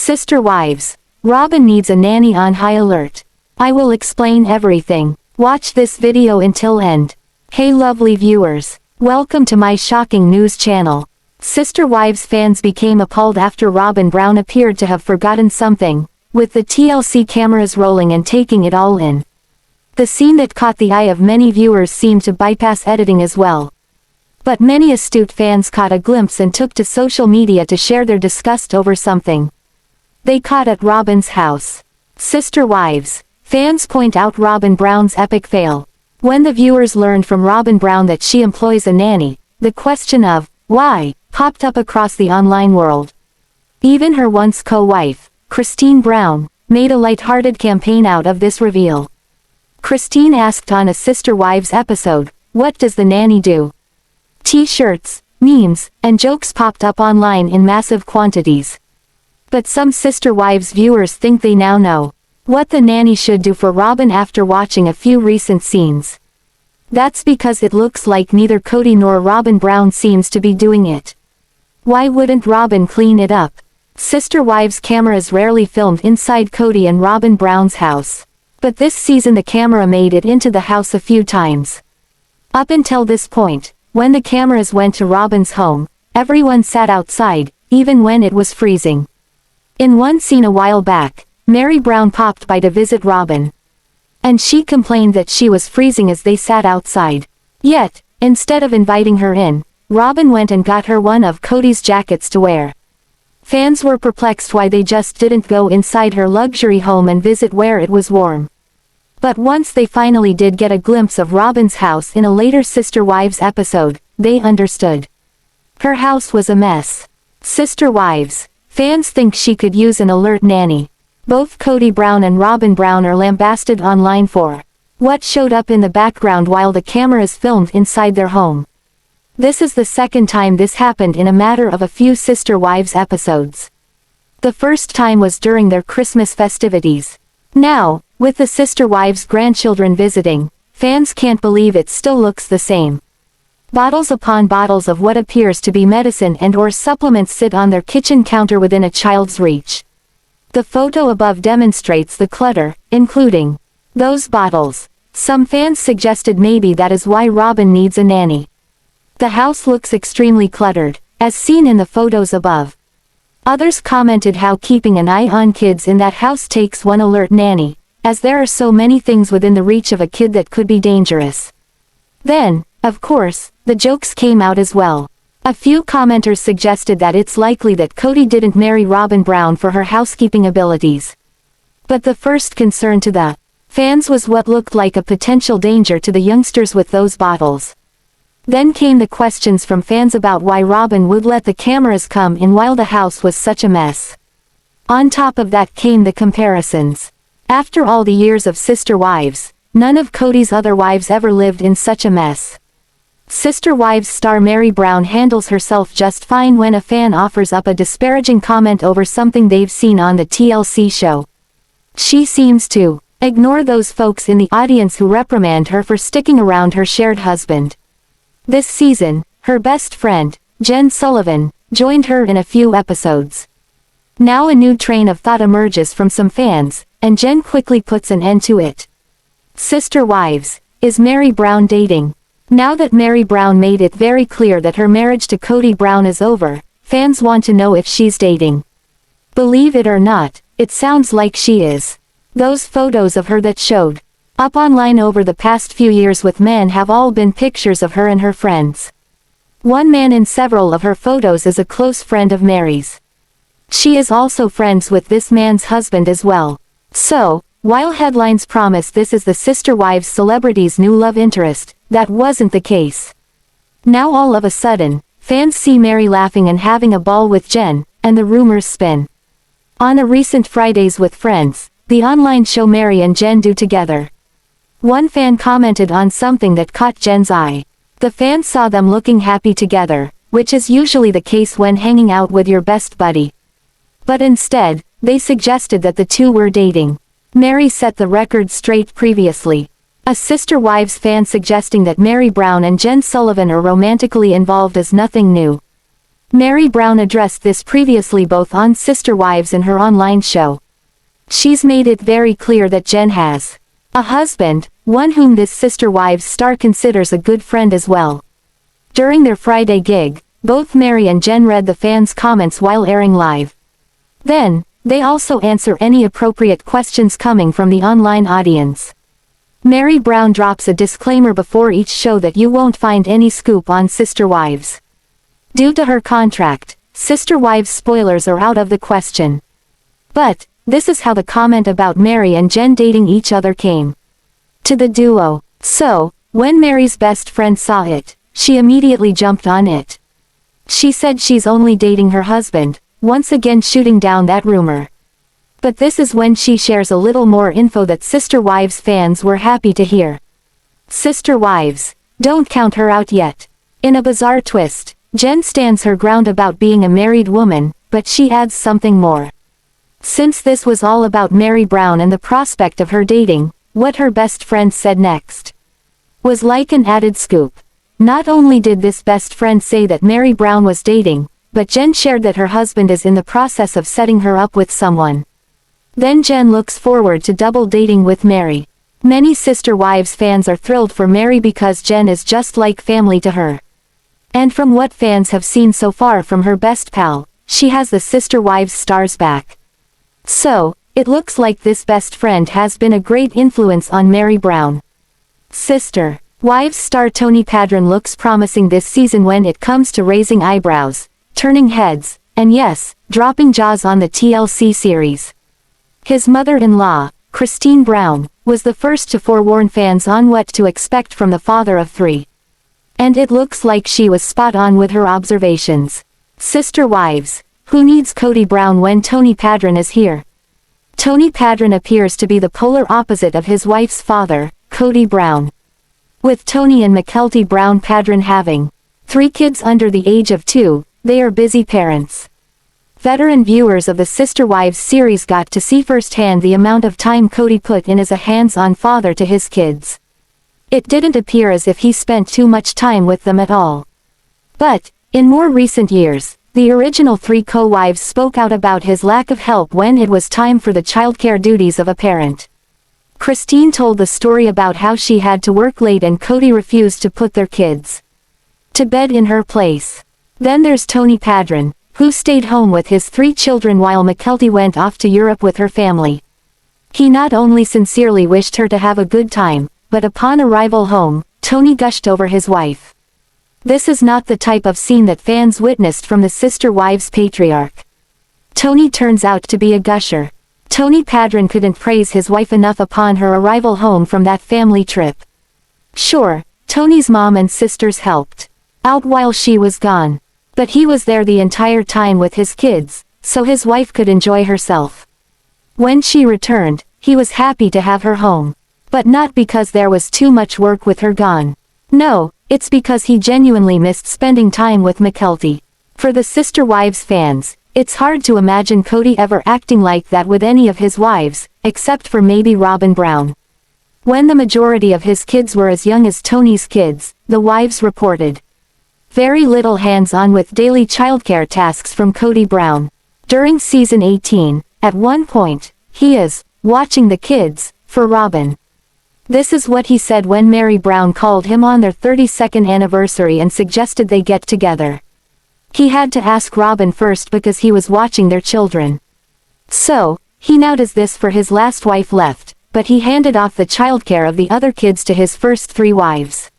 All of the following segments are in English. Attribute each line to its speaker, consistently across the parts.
Speaker 1: Sister wives. Robyn needs a nanny on high alert. I will explain everything. Watch this video until end. Hey lovely viewers. Welcome to my shocking news channel. Sister Wives fans became appalled after Robyn Brown appeared to have forgotten something, with the TLC cameras rolling and taking it all in. The scene that caught the eye of many viewers seemed to bypass editing as well. But many astute fans caught a glimpse and took to social media to share their disgust over something they caught at Robyn's house. Sister Wives. Fans point out Robyn Brown's epic fail. When the viewers learned from Robyn Brown that she employs a nanny, the question of, why, popped up across the online world. Even her once co-wife, Christine Brown, made a light-hearted campaign out of this reveal. Christine asked on a Sister Wives episode, "What does the nanny do?" T-shirts, memes, and jokes popped up online in massive quantities. But some Sister Wives viewers think they now know what the nanny should do for Robyn after watching a few recent scenes. That's because it looks like neither Kody nor Robyn Brown seems to be doing it. Why wouldn't Robyn clean it up? Sister Wives cameras rarely filmed inside Kody and Robyn Brown's house. But this season the camera made it into the house a few times. Up until this point, when the cameras went to Robyn's home, everyone sat outside, even when it was freezing. In one scene a while back, Meri Brown popped by to visit Robyn. And she complained that she was freezing as they sat outside. Yet, instead of inviting her in, Robyn went and got her one of Kody's jackets to wear. Fans were perplexed why they just didn't go inside her luxury home and visit where it was warm. But once they finally did get a glimpse of Robyn's house in a later Sister Wives episode, they understood. Her house was a mess. Sister Wives. Fans think she could use an alert nanny. Both Kody Brown and Robyn Brown are lambasted online for what showed up in the background while the cameras filmed inside their home. This is the second time this happened in a matter of a few Sister Wives episodes. The first time was during their Christmas festivities. Now, with the Sister Wives grandchildren visiting, fans can't believe it still looks the same. Bottles upon bottles of what appears to be medicine and/or supplements sit on their kitchen counter within a child's reach. The photo above demonstrates the clutter, including those bottles. Some fans suggested maybe that is why Robyn needs a nanny. The house looks extremely cluttered, as seen in the photos above. Others commented how keeping an eye on kids in that house takes one alert nanny, as there are so many things within the reach of a kid that could be dangerous. Then, of course, the jokes came out as well. A few commenters suggested that it's likely that Kody didn't marry Robyn Brown for her housekeeping abilities. But the first concern to the fans was what looked like a potential danger to the youngsters with those bottles. Then came the questions from fans about why Robyn would let the cameras come in while the house was such a mess. On top of that came the comparisons. After all the years of Sister Wives, none of Kody's other wives ever lived in such a mess. Sister Wives star Meri Brown handles herself just fine when a fan offers up a disparaging comment over something they've seen on the TLC show. She seems to ignore those folks in the audience who reprimand her for sticking around her shared husband. This season, her best friend, Jen Sullivan, joined her in a few episodes. Now a new train of thought emerges from some fans, and Jen quickly puts an end to it. Sister Wives. Is Meri Brown dating? Now that Meri Brown made it very clear that her marriage to Kody Brown is over, fans want to know if she's dating. Believe it or not, it sounds like she is. Those photos of her that showed up online over the past few years with men have all been pictures of her and her friends. One man in several of her photos is a close friend of Meri's. She is also friends with this man's husband as well. So, while headlines promise this is the Sister Wives celebrity's new love interest, that wasn't the case. Now all of a sudden, fans see Meri laughing and having a ball with Jen, and the rumors spin. On a recent Fridays with Friends, the online show Meri and Jen do together. One fan commented on something that caught Jen's eye. The fan saw them looking happy together, which is usually the case when hanging out with your best buddy. But instead, they suggested that the two were dating. Meri set the record straight previously. A Sister Wives fan suggesting that Meri Brown and Jen Sullivan are romantically involved is nothing new. Meri Brown addressed this previously both on Sister Wives and her online show. She's made it very clear that Jen has a husband, one whom this Sister Wives star considers a good friend as well. During their Friday gig, both Meri and Jen read the fans' comments while airing live. Then, they also answer any appropriate questions coming from the online audience. Meri Brown drops a disclaimer before each show that you won't find any scoop on Sister Wives. Due to her contract, Sister Wives spoilers are out of the question. But, this is how the comment about Meri and Jen dating each other came to the duo. So, when Meri's best friend saw it, she immediately jumped on it. She said she's only dating her husband, once again shooting down that rumor. But this is when she shares a little more info that Sister Wives fans were happy to hear. Sister Wives, don't count her out yet. In a bizarre twist, Jen stands her ground about being a married woman, but she adds something more. Since this was all about Meri Brown and the prospect of her dating, what her best friend said next was like an added scoop. Not only did this best friend say that Meri Brown was dating, but Jen shared that her husband is in the process of setting her up with someone. Then Jen looks forward to double dating with Meri. Many Sister Wives fans are thrilled for Meri because Jen is just like family to her. And from what fans have seen so far from her best pal, she has the Sister Wives stars back. So, it looks like this best friend has been a great influence on Meri Brown. Sister Wives star Tony Padron looks promising this season when it comes to raising eyebrows, turning heads, and yes, dropping jaws on the TLC series. His mother-in-law, Christine Brown, was the first to forewarn fans on what to expect from the father of three. And it looks like she was spot on with her observations. Sister Wives, who needs Kody Brown when Tony Padron is here? Tony Padron appears to be the polar opposite of his wife's father, Kody Brown. With Tony and Mykelti Brown Padron having 3 kids under the age of 2, they are busy parents. Veteran viewers of the Sister Wives series got to see firsthand the amount of time Kody put in as a hands-on father to his kids. It didn't appear as if he spent too much time with them at all. But, in more recent years, the original 3 co-wives spoke out about his lack of help when it was time for the childcare duties of a parent. Christine told the story about how she had to work late and Kody refused to put their kids to bed in her place. Then there's Tony Padron, who stayed home with his 3 children while Mykelti went off to Europe with her family. He not only sincerely wished her to have a good time, but upon arrival home, Tony gushed over his wife. This is not the type of scene that fans witnessed from the Sister Wives patriarch. Tony turns out to be a gusher. Tony Padron couldn't praise his wife enough upon her arrival home from that family trip. Sure, Tony's mom and sisters helped out while she was gone. But he was there the entire time with his kids, so his wife could enjoy herself. When she returned, he was happy to have her home. But not because there was too much work with her gone. No, it's because he genuinely missed spending time with Mykelti. For the Sister Wives fans, it's hard to imagine Kody ever acting like that with any of his wives, except for maybe Robyn Brown. When the majority of his kids were as young as Tony's kids, the wives reported very little hands-on with daily childcare tasks from Kody Brown. During season 18, at one point, he is watching the kids for Robyn. This is what he said when Meri Brown called him on their 32nd anniversary and suggested they get together. He had to ask Robyn first because he was watching their children. So, he now does this for his last wife left, but he handed off the childcare of the other kids to his first 3 wives.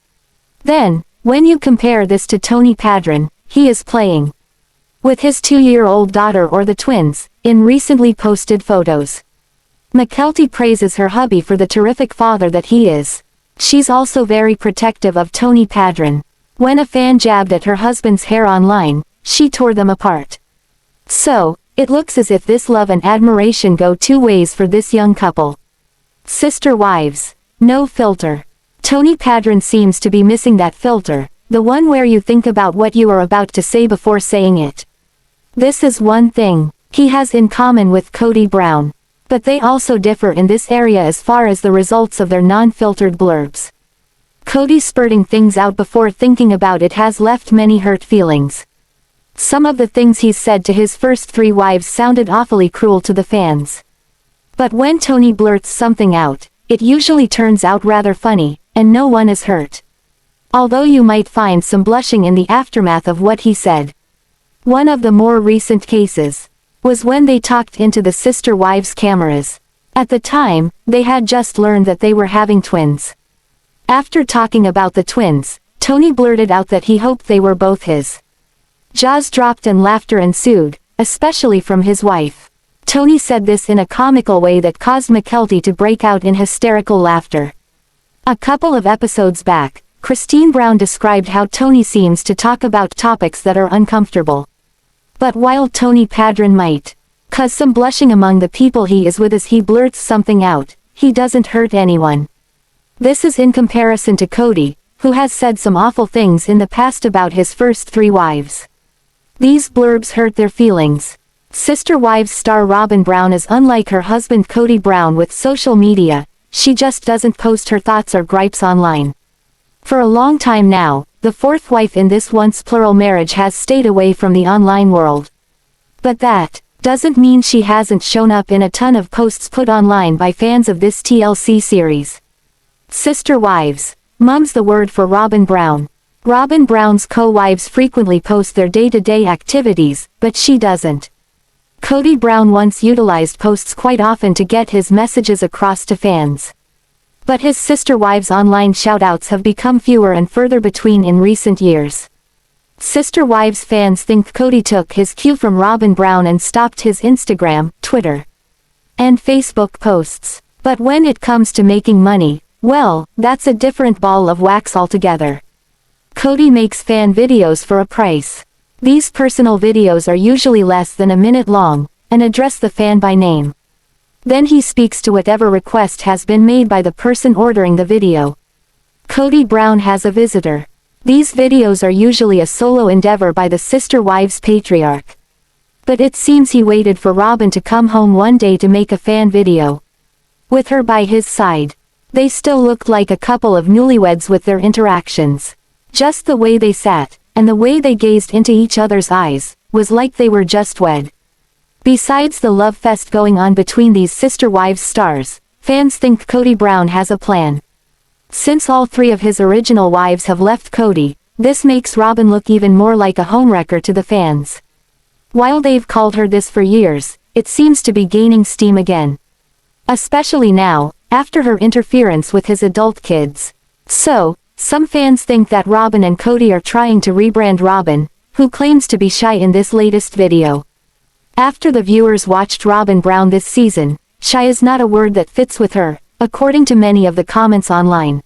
Speaker 1: Then, when you compare this to Tony Padron, he is playing with his 2-year-old daughter or the twins, in recently posted photos. Mykelti praises her hubby for the terrific father that he is. She's also very protective of Tony Padron. When a fan jabbed at her husband's hair online, she tore them apart. So, it looks as if this love and admiration go 2 ways for this young couple. Sister Wives, no filter. Tony Padron seems to be missing that filter, the one where you think about what you are about to say before saying it. This is one thing he has in common with Kody Brown. But they also differ in this area as far as the results of their non-filtered blurbs. Kody spurting things out before thinking about it has left many hurt feelings. Some of the things he's said to his first 3 wives sounded awfully cruel to the fans. But when Tony blurts something out, it usually turns out rather funny, and no one is hurt. Although you might find some blushing in the aftermath of what he said. One of the more recent cases was when they talked into the sister wives' cameras. At the time, they had just learned that they were having twins. After talking about the twins, Tony blurted out that he hoped they were both his. Jaws dropped and laughter ensued, especially from his wife. Tony said this in a comical way that caused Mykelti to break out in hysterical laughter. A couple of episodes back, Christine Brown described how Tony seems to talk about topics that are uncomfortable. But while Tony Padron might cause some blushing among the people he is with as he blurts something out, he doesn't hurt anyone. This is in comparison to Kody, who has said some awful things in the past about his first 3 wives. These blurbs hurt their feelings. Sister Wives star Robyn Brown is unlike her husband Kody Brown with social media, she just doesn't post her thoughts or gripes online. For a long time now, the 4th wife in this once plural marriage has stayed away from the online world. But that doesn't mean she hasn't shown up in a ton of posts put online by fans of this TLC series. Sister Wives. Mum's the word for Robyn Brown. Robyn Brown's co-wives frequently post their day-to-day activities, but she doesn't. Kody Brown once utilized posts quite often to get his messages across to fans. But his sister wives' online shoutouts have become fewer and further between in recent years. Sister Wives fans think Kody took his cue from Robyn Brown and stopped his Instagram, Twitter, and Facebook posts. But when it comes to making money, well, that's a different ball of wax altogether. Kody makes fan videos for a price. These personal videos are usually less than a minute long, and address the fan by name. Then he speaks to whatever request has been made by the person ordering the video. Kody Brown has a visitor. These videos are usually a solo endeavor by the sister wives patriarch. But it seems he waited for Robyn to come home one day to make a fan video. With her by his side. They still looked like a couple of newlyweds with their interactions. Just the way they sat, and the way they gazed into each other's eyes, was like they were just wed. Besides the love fest going on between these sister wives stars, fans think Kody Brown has a plan. Since all 3 of his original wives have left Kody, this makes Robyn look even more like a homewrecker to the fans. While they've called her this for years, it seems to be gaining steam again. Especially now, after her interference with his adult kids. So, some fans think that Robyn and Kody are trying to rebrand Robyn, who claims to be shy in this latest video. After the viewers watched Robyn Brown this season, shy is not a word that fits with her, according to many of the comments online.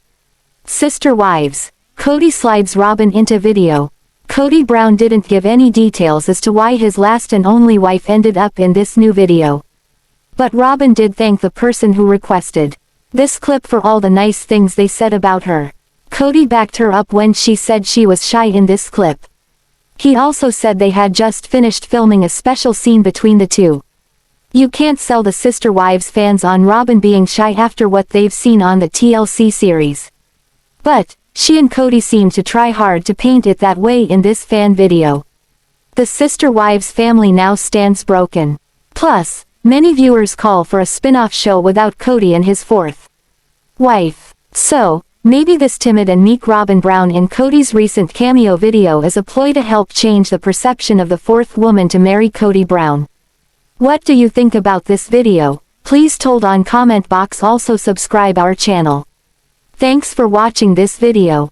Speaker 1: Sister Wives. Kody slides Robyn into video. Kody Brown didn't give any details as to why his last and only wife ended up in this new video. But Robyn did thank the person who requested this clip for all the nice things they said about her. Kody backed her up when she said she was shy in this clip. He also said they had just finished filming a special scene between the two. You can't sell the sister wives fans on Robyn being shy after what they've seen on the TLC series. But, she and Kody seem to try hard to paint it that way in this fan video. The sister wives family now stands broken. Plus, many viewers call for a spin-off show without Kody and his 4th wife. So, maybe this timid and meek Robyn Brown in Kody's recent cameo video is a ploy to help change the perception of the 4th woman to marry Kody Brown. What do you think about this video? Please told on comment box. Also subscribe our channel. Thanks for watching this video.